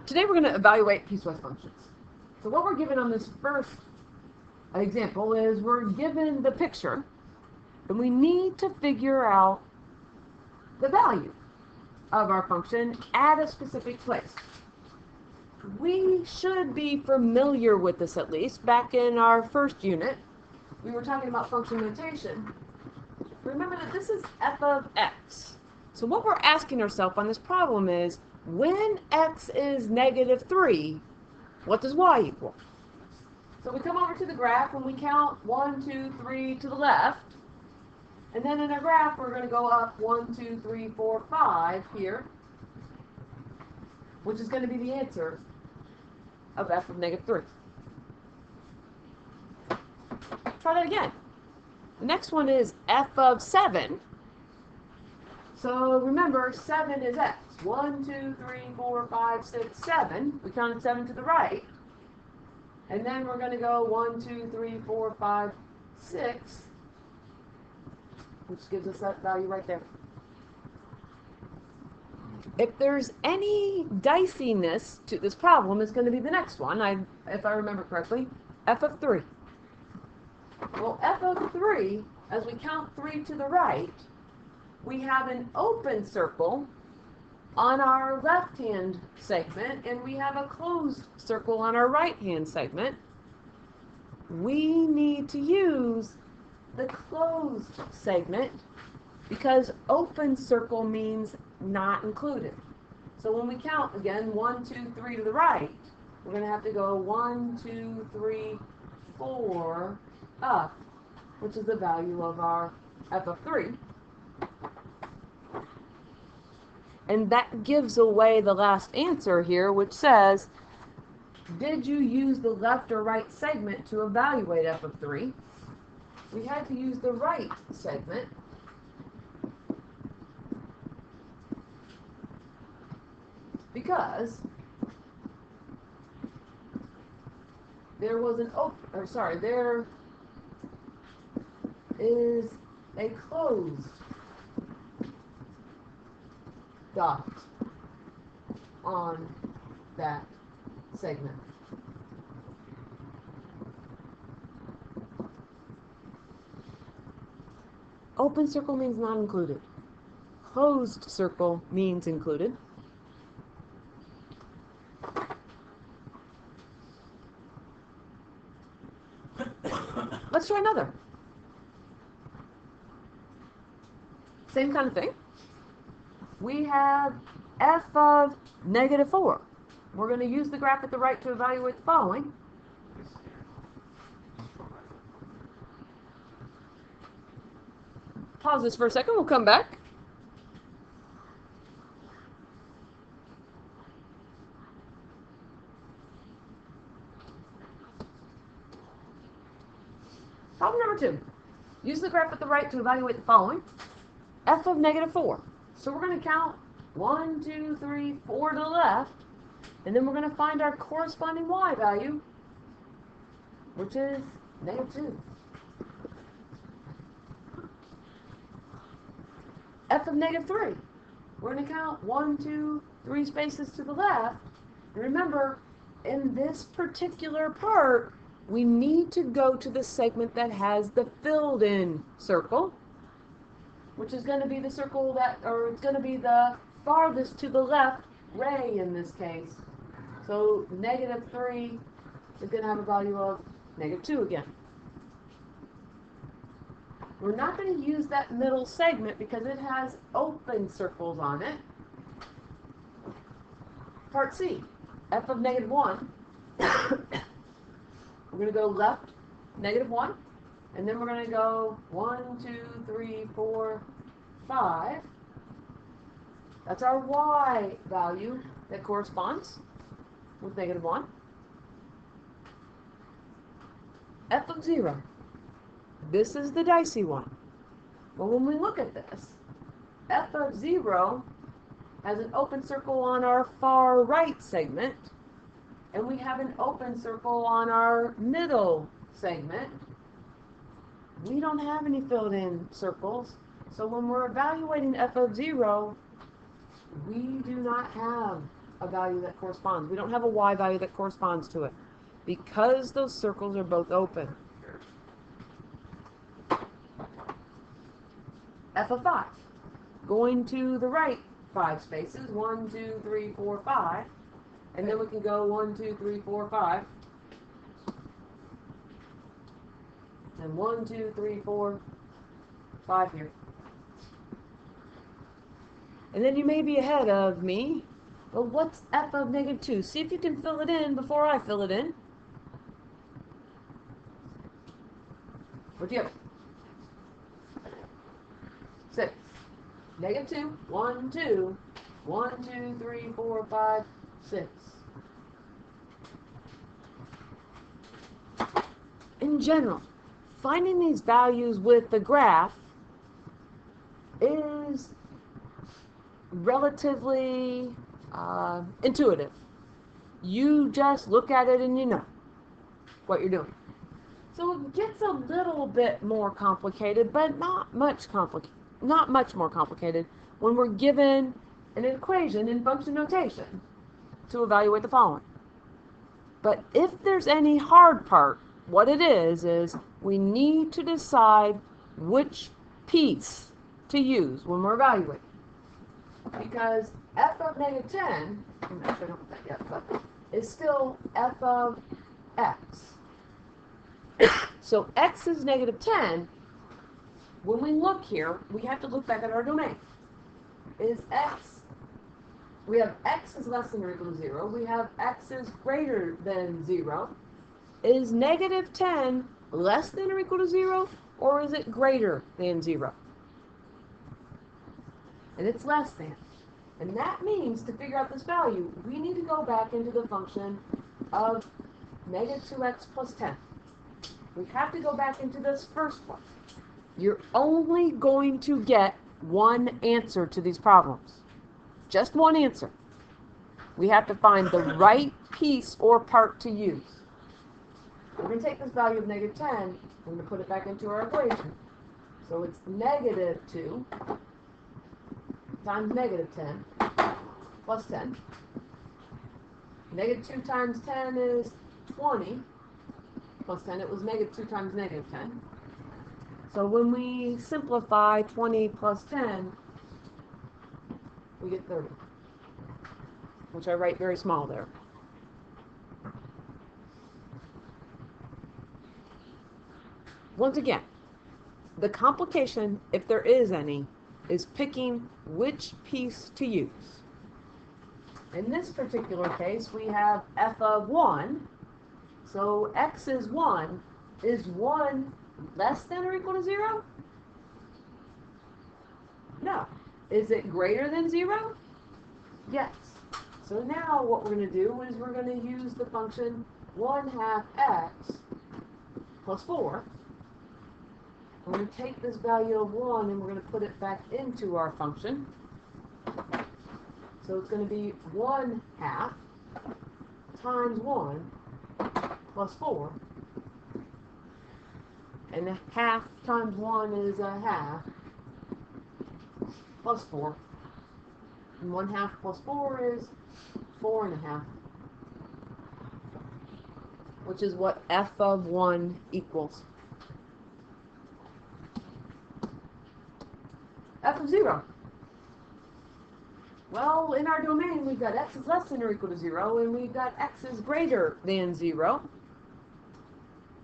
Today we're going to evaluate piecewise functions. So what we're given on this first example is we're given the picture and we need to figure out the value of our function at a specific place. We should be familiar with this at least. Back in our first unit, we were talking about function notation. Remember that this is f of x. So what we're asking ourselves on this problem is, when x is -3, what does y equal? So we come over to the graph and we count 1, 2, 3 to the left. And then in our graph, we're going to go up 1, 2, 3, 4, 5 here, which is going to be the answer of f of -3. Try that again. The next one is f of 7. So remember, 7 is x. 1, 2, 3, 4, 5, 6, 7. We counted 7 to the right. And then we're going to go 1, 2, 3, 4, 5, 6, which gives us that value right there. If there's any diciness to this problem, it's going to be the next one, if I remember correctly, f of 3. Well, f of 3, as we count 3 to the right, we have an open circle on our left-hand segment, and we have a closed circle on our right-hand segment. We need to use the closed segment because open circle means not included. So when we count again 1, 2, 3 to the right, we're going to have to go 1, 2, 3, 4 up, which is the value of our f of 3. And that gives away the last answer here, which says, did you use the left or right segment to evaluate f of 3? We had to use the right segment. Because there was there is a closed dot on that segment. Open circle means not included. Closed circle means included. Let's try another. Same kind of thing. We have f of -4. We're going to use the graph at the right to evaluate the following. Pause this for a second. We'll come back. Problem number 2. Use the graph at the right to evaluate the following. F of -4. So we're going to count 1, 2, 3, 4 to the left, and then we're going to find our corresponding y value, which is -2. F of -3. We're going to count 1, 2, 3 spaces to the left. And remember, in this particular part, we need to go to the segment that has the filled in circle, which is going to be the circle it's going to be the farthest to the left ray in this case. So -3 is going to have a value of -2 again. We're not going to use that middle segment because it has open circles on it. Part C, f of -1. We're going to go left, -1, and then we're going to go 1, 2, 3, 4, 5. That's our y value that corresponds with -1. F of 0. This is the dicey one. Well, when we look at this, f of 0 has an open circle on our far right segment, and we have an open circle on our middle segment. We don't have any filled in circles, so when we're evaluating f of 0, we do not have a value that corresponds. We don't have a y value that corresponds to it because those circles are both open. F of 5. Going to the right 5 spaces. 1, 2, 3, 4, 5. And then we can go 1, 2, 3, 4, 5. And 1, 2, 3, 4, 5 here. And then you may be ahead of me. But what's f of negative 2? See if you can fill it in before I fill it in. What do you have? 6. Negative 2. 1, 2. 1, 2, 3, 4, 5, 6. In general, finding these values with the graph is relatively intuitive. You just look at it and you know what you're doing. So it gets a little bit more complicated, but not much more complicated when we're given an equation in function notation to evaluate the following. But if there's any hard part, what it is we need to decide which piece to use when we're evaluating. Because f of negative 10, I'm not sure I don't put that yet, but is still f of x. So x is negative 10. When we look here, we have to look back at our domain. Is x, we have x is less than or equal to 0. We have x is greater than 0. Is negative 10 less than or equal to 0, or is it greater than 0? And it's less than. And that means to figure out this value, we need to go back into the function of negative 2x plus 10. We have to go back into this first one. You're only going to get one answer to these problems. Just one answer. We have to find the right piece or part to use. We're going to take this value of negative 10, we're going to put it back into our equation. So it's negative 2 times negative 10 plus 10. Negative 2 times 10 is 20 plus 10. It was negative 2 times negative 10. So when we simplify 20 plus 10, we get 30, which I write very small there. Once again, the complication, if there is any, is picking which piece to use. In this particular case, we have f of 1. So x is 1. Is 1 less than or equal to 0? No. Is it greater than 0? Yes. So now what we're going to do is we're going to use the function 1/2 x plus 4. We're going to take this value of 1 and we're going to put it back into our function. So it's going to be 1/2 times 1 plus 4. And 1/2 times 1 is 1/2 plus 4. And 1/2 plus 4 is 4.5. Which is what f of 1 equals. F of 0. Well, in our domain, we've got x is less than or equal to 0, and we've got x is greater than 0.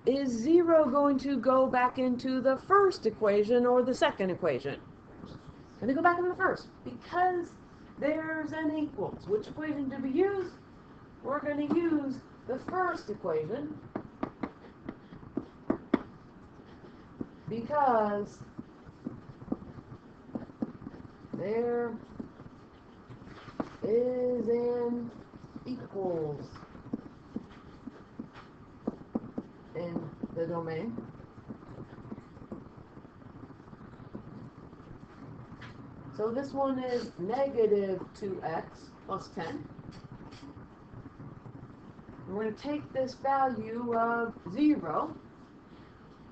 Is 0 going to go back into the first equation or the second equation? Going to go back into the first, because there's an equals. Which equation did we use? We're going to use the first equation, because there is an equals in the domain. So this one is negative 2x plus 10. We're going to take this value of 0.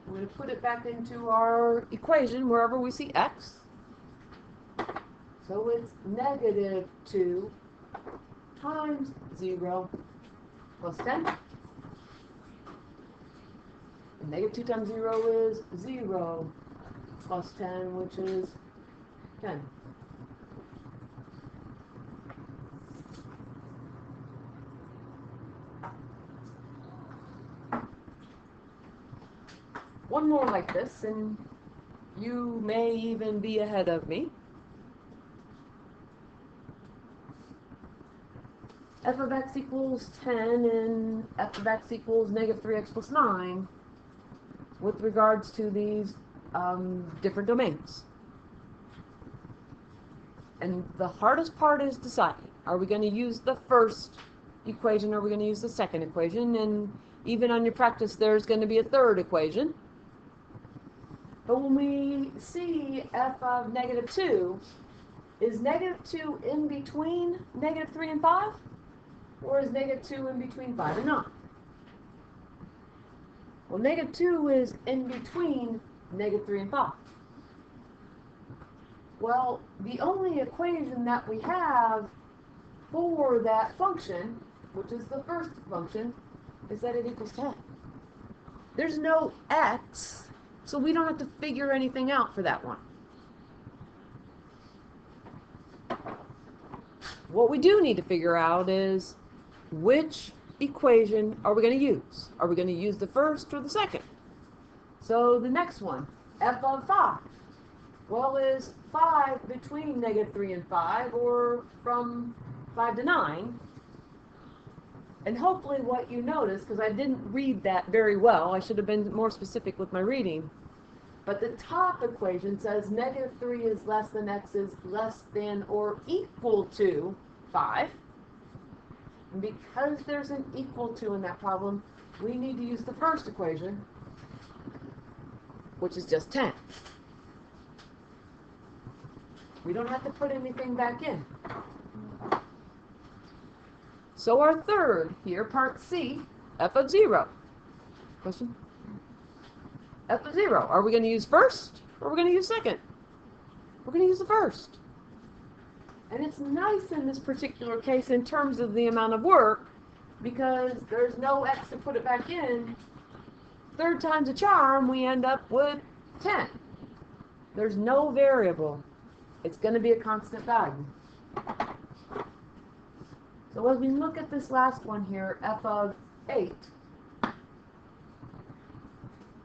We're going to put it back into our equation wherever we see x. So it's negative 2 times 0 plus 10. And negative 2 times 0 is 0 plus 10, which is 10. One more like this, and you may even be ahead of me. F of x equals 10 and f of x equals negative 3x plus 9 with regards to these different domains. And the hardest part is deciding, are we going to use the first equation or are we going to use the second equation? And even on your practice there's going to be a third equation. But when we see f of negative 2, is negative 2 in between negative 3 and 5? Or is negative 2 in between 5 and 9? Well, negative 2 is in between negative 3 and 5. Well, the only equation that we have for that function, which is the first function, is that it equals 10. There's no x, so we don't have to figure anything out for that one. What we do need to figure out is which equation are we going to use? Are we going to use the first or the second? So the next one, f of 5. Well, is 5 between negative 3 and 5 or from 5 to 9? And hopefully what you notice, because I didn't read that very well, I should have been more specific with my reading, but the top equation says negative 3 is less than x is less than or equal to 5. And because there's an equal to in that problem, we need to use the first equation, which is just 10. We don't have to put anything back in. So our third here, part C, f of 0. Question? F of 0. Are we going to use first or are we going to use second? We're going to use the first. And it's nice in this particular case in terms of the amount of work because there's no x to put it back in. Third time's a charm, we end up with 10. There's no variable. It's going to be a constant value. So as we look at this last one here, f of 8,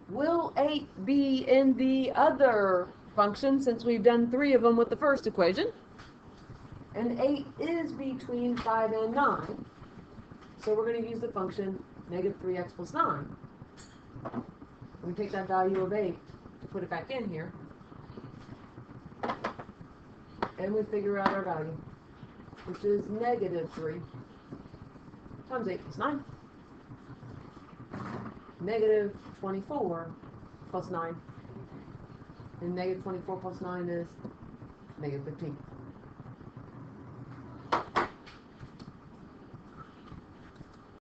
will 8 be in the other function since we've done 3 of them with the first equation? And 8 is between 5 and 9. So we're going to use the function negative 3x plus 9. We take that value of 8 to put it back in here. And we figure out our value, which is negative 3 times 8 plus 9. Negative 24 plus 9. And negative 24 plus 9 is negative 15.